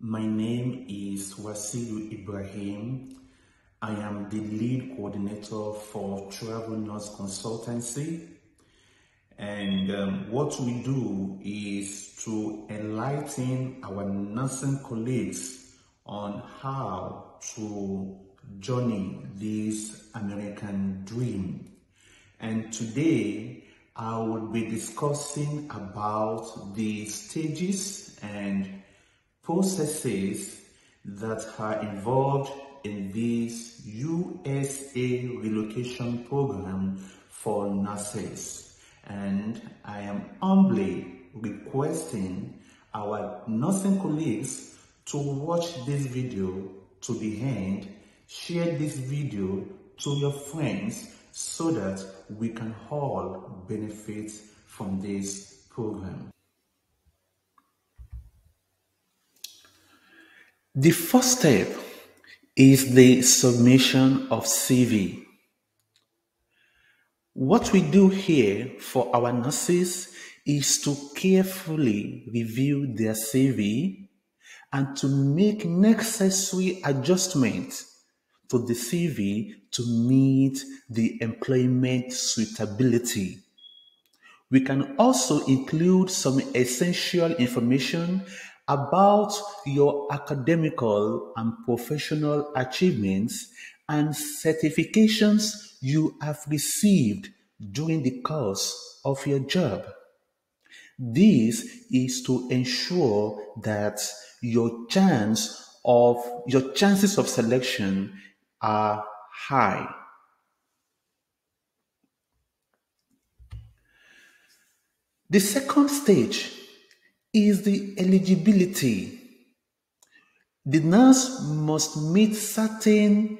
My name is Wasiu Ibrahim. I am the lead coordinator for Travel Nurse Consultancy. And what we do is to enlighten our nursing colleagues on how to journey this American dream. And today I will be discussing about the stages and processes that are involved in this USA relocation program for nurses. And I am humbly requesting our nursing colleagues to watch this video to the end, share this video to your friends so that we can all benefit from this program. The first step is the submission of CV. What we do here for our nurses is to carefully review their CV and to make necessary adjustments to the CV to meet the employment suitability. We can also include some essential information about your academical and professional achievements and certifications you have received during the course of your job. This is to ensure that your chances of selection are high. The second stage is the eligibility. The nurse must meet certain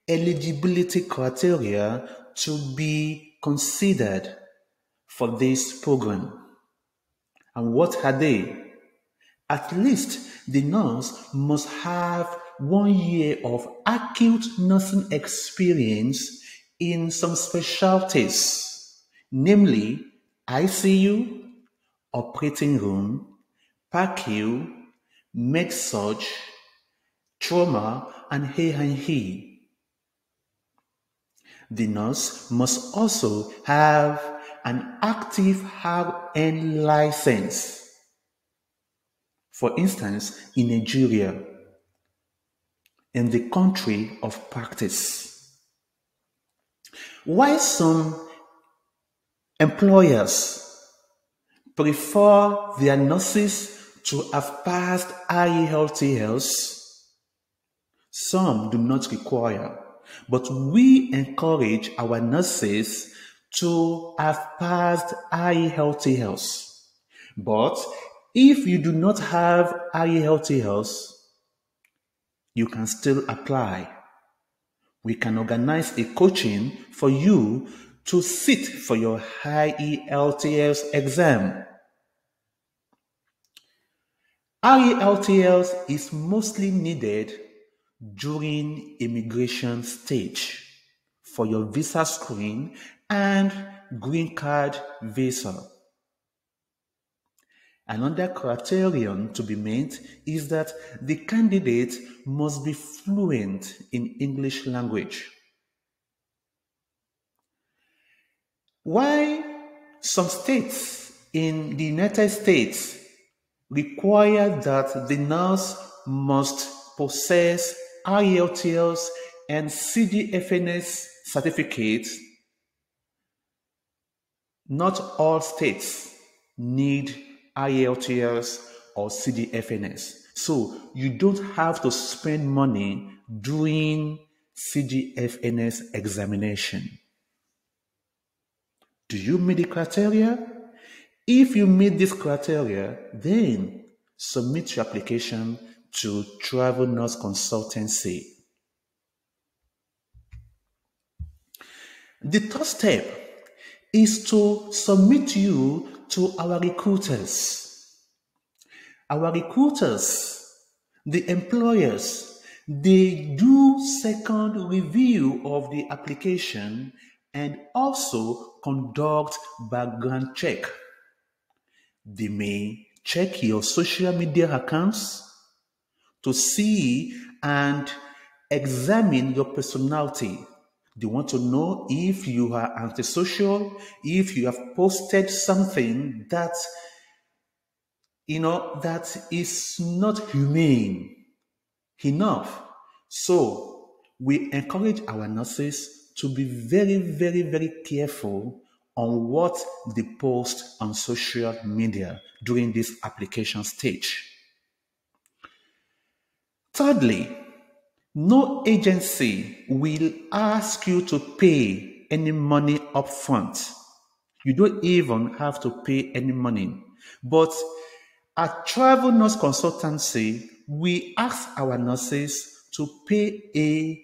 eligibility criteria to be considered for this program. And what are they? At least the nurse must have 1 year of acute nursing experience in some specialties, namely ICU, operating room, PACU, med-surg, trauma, and A&E. The nurse must also have an active RN license. For instance, in Nigeria, in the country of practice. While some employers prefer their nurses to have passed IELTS, some do not require, but we encourage our nurses to have passed IELTS. But if you do not have IELTS, you can still apply. We can organize a coaching for you to sit for your IELTS exam. IELTS is mostly needed during immigration stage for your visa screen and green card visa. Another criterion to be met is that the candidate must be fluent in English language. While some states in the United States require that the nurse must possess IELTS and CDFNS certificates, not all states need IELTS or CDFNS. So you don't have to spend money doing CDFNS examination. Do you meet the criteria? If you meet this criteria, then submit your application to Travel Nurse Consultancy. The third step is to submit you to our recruiters. Our recruiters, the employers, they do second review of the application and also conduct background check. They may check your social media accounts to see and examine your personality. They want to know if you are antisocial, if you have posted something that that is not humane enough. So we encourage our nurses to be very, very, very careful on what they post on social media during this application stage. Thirdly, no agency will ask you to pay any money upfront. You don't even have to pay any money. But at Travel Nurse Consultancy, we ask our nurses to pay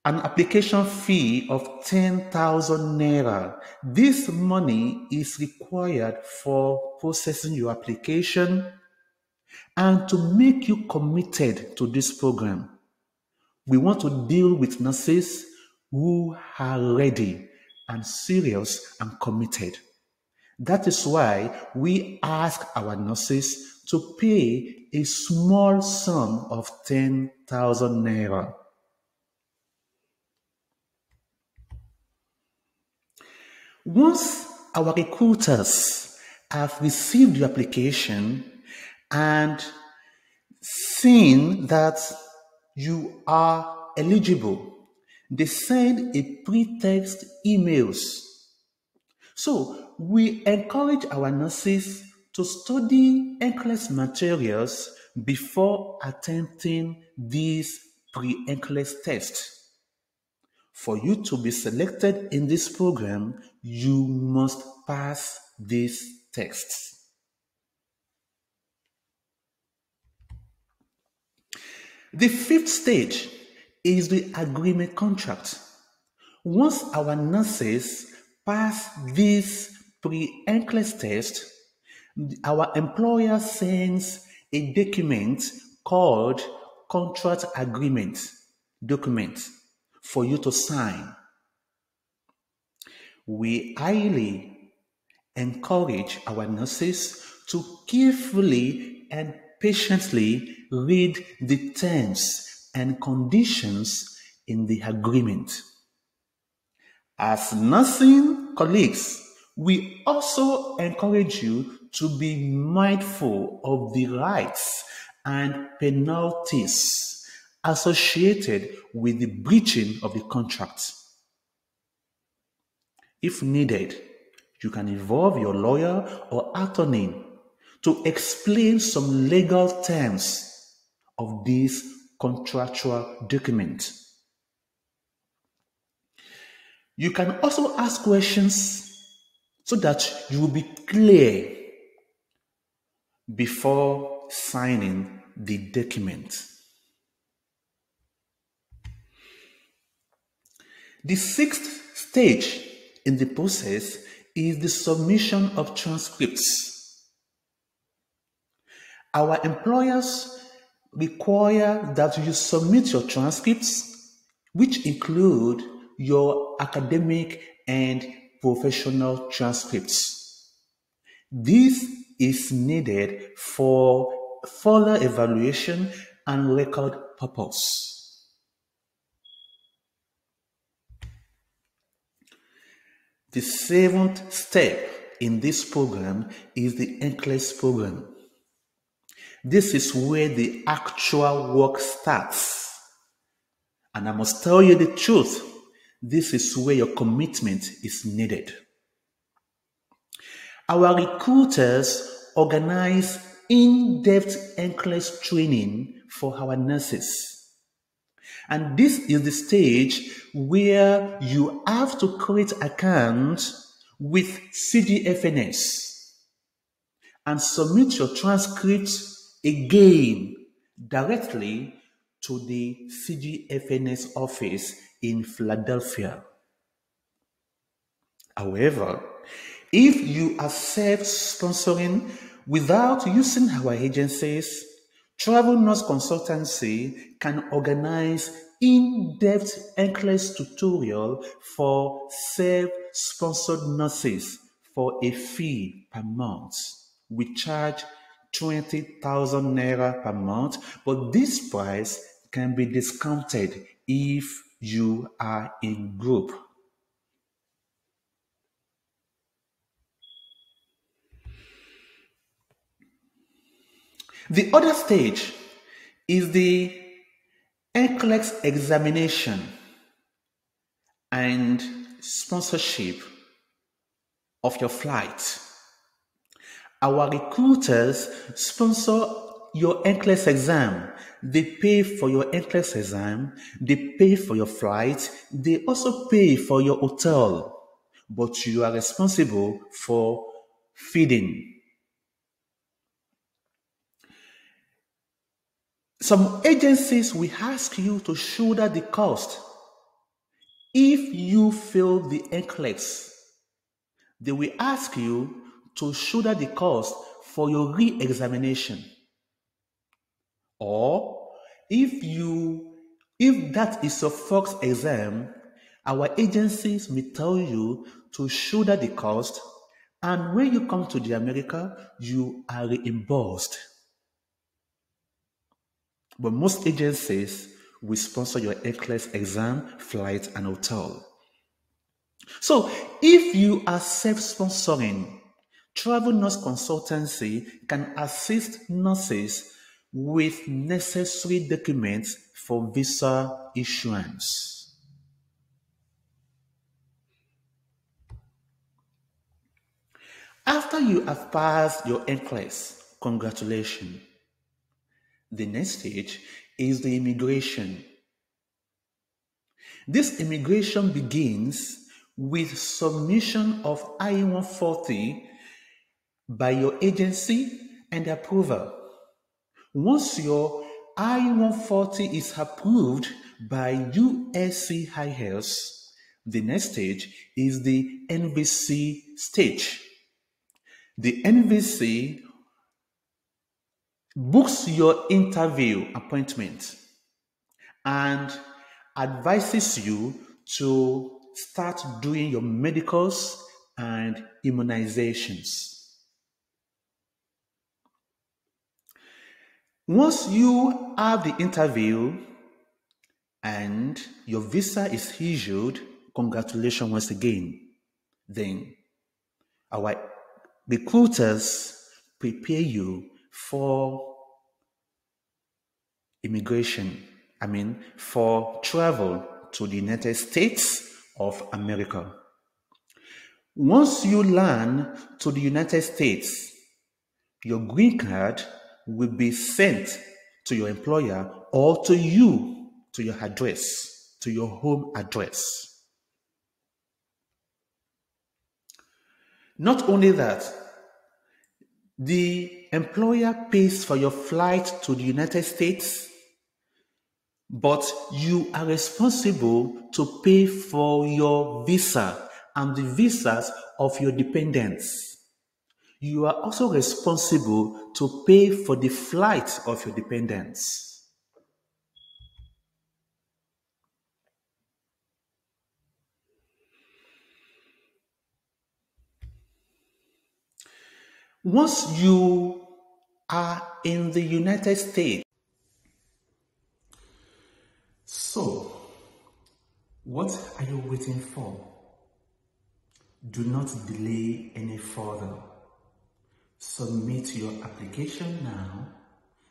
an application fee of 10,000 naira. This money is required for processing your application and to make you committed to this program. We want to deal with nurses who are ready and serious and committed. That is why we ask our nurses to pay a small sum of 10,000 naira. Once our recruiters have received your application and seen that you are eligible, they send a pretext emails. So we encourage our nurses to study EClass materials before attempting these pre-EClass tests. For you to be selected in this program, you must pass these tests. The fifth stage is the agreement contract. Once our nurses pass this pre-EClass test, our employer sends a document called contract agreement document for you to sign. We highly encourage our nurses to carefully and patiently read the terms and conditions in the agreement. As nursing colleagues, we also encourage you to be mindful of the rights and penalties associated with the breaching of the contract. If needed, you can involve your lawyer or attorney to explain some legal terms of this contractual document. You can also ask questions so that you will be clear before signing the document. The sixth stage in the process is the submission of transcripts. Our employers require that you submit your transcripts, which include your academic and professional transcripts. This is needed for further evaluation and record purpose. The seventh step in this program is the EClass program. This is where the actual work starts. And I must tell you the truth, this is where your commitment is needed. Our recruiters organize in-depth EClass training for our nurses. And this is the stage where you have to create accounts with CGFNS and submit your transcripts again directly to the CGFNS office in Philadelphia. However, if you are self-sponsoring without using our agencies, Travel Nurse Consultancy can organize in-depth EClass tutorial for self-sponsored nurses for a fee per month. We charge 20,000 naira per month, but this price can be discounted if you are in group. The other stage is the EClass examination and sponsorship of your flight. Our recruiters sponsor your EClass exam. They pay for your EClass exam, they pay for your flight, they also pay for your hotel, but you are responsible for feeding. Some agencies will ask you to shoulder the cost. If you fail the EClass, they will ask you to shoulder the cost for your re-examination. Or if that is your first exam, our agencies may tell you to shoulder the cost, and when you come to the America, you are reimbursed. But most agencies will sponsor your EClass exam, flight, and hotel. So if you are self-sponsoring, Travel Nurse Consultancy can assist nurses with necessary documents for visa issuance. After you have passed your EClass, congratulations. The next stage is the immigration. This immigration begins with submission of I-140 by your agency and approval. Once your I-140 is approved by USCIS, the next stage is the NVC stage. The NVC books your interview appointment and advises you to start doing your medicals and immunizations. Once you have the interview and your visa is issued, congratulations once again. Then our recruiters prepare you for for travel to the United States of America. Once you land to the United States, your green card will be sent to your employer or to you, to your address, to your home address. Not only that, the employer pays for your flight to the United States, but you are responsible to pay for your visa and the visas of your dependents. You are also responsible to pay for the flight of your dependents. Once you are in the United States, so what are you waiting for? Do not delay any further. Submit your application now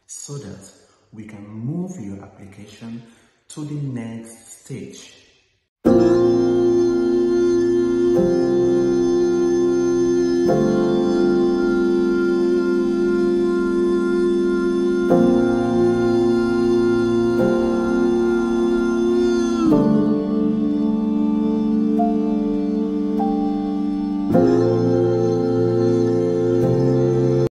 so that we can move your application to the next stage.